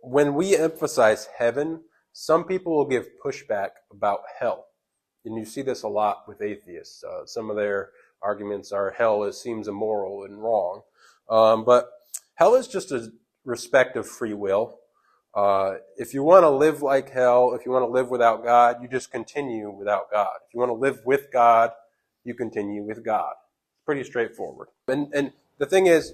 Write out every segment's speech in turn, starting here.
when we emphasize heaven, some people will give pushback about hell. And you see this a lot with atheists. Some of their arguments are hell seems immoral and wrong. But hell is just a respect of free will. If you want to live like hell, if you want to live without God, you just continue without God. If you want to live with God, you continue with God. It's pretty straightforward. And the thing is,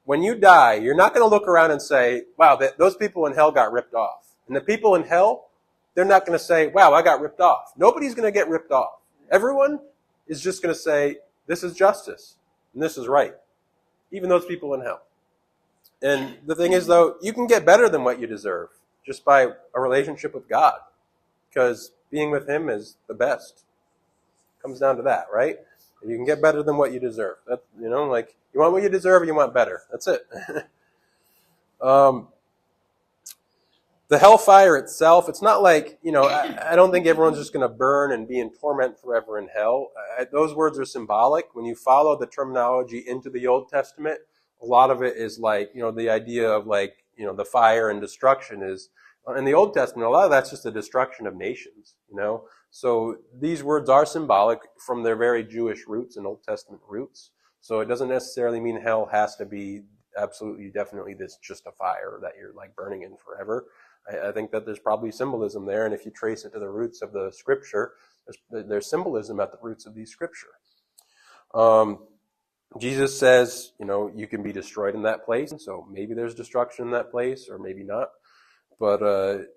when you die, you're not going to look around and say, wow, those people in hell got ripped off. And the people in hell, they're not going to say, wow, I got ripped off. Nobody's going to get ripped off. Everyone is just going to say, this is justice and this is right. Even those people in hell. And the thing is, though, you can get better than what you deserve just by a relationship with God, because being with Him is the best. It comes down to that, right? You can get better than what you deserve. That, like you want what you deserve, or you want better. That's it. The hellfire itself, it's not like, I don't think everyone's just going to burn and be in torment forever in hell. Those words are symbolic. When you follow the terminology into the Old Testament, a lot of it is like, the idea of like, the fire and destruction is, in the Old Testament, a lot of that's just the destruction of nations, So these words are symbolic from their very Jewish roots and Old Testament roots. So it doesn't necessarily mean hell has to be absolutely, definitely this just a fire that you're like burning in forever. I think that there's probably symbolism there, and if you trace it to the roots of the Scripture, there's symbolism at the roots of the Scripture. Jesus says, you can be destroyed in that place, so maybe there's destruction in that place, or maybe not. But,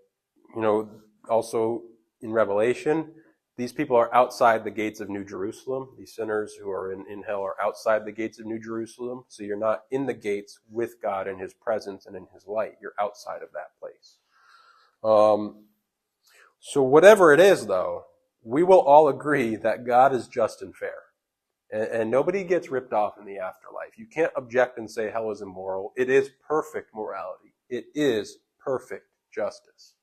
also in Revelation, these people are outside the gates of New Jerusalem. These sinners who are in hell are outside the gates of New Jerusalem, so you're not in the gates with God in His presence and in His light. You're outside of that place. So whatever it is, though, we will all agree that God is just and fair. And nobody gets ripped off in the afterlife. You can't object and say hell is immoral. It is perfect morality. It is perfect justice.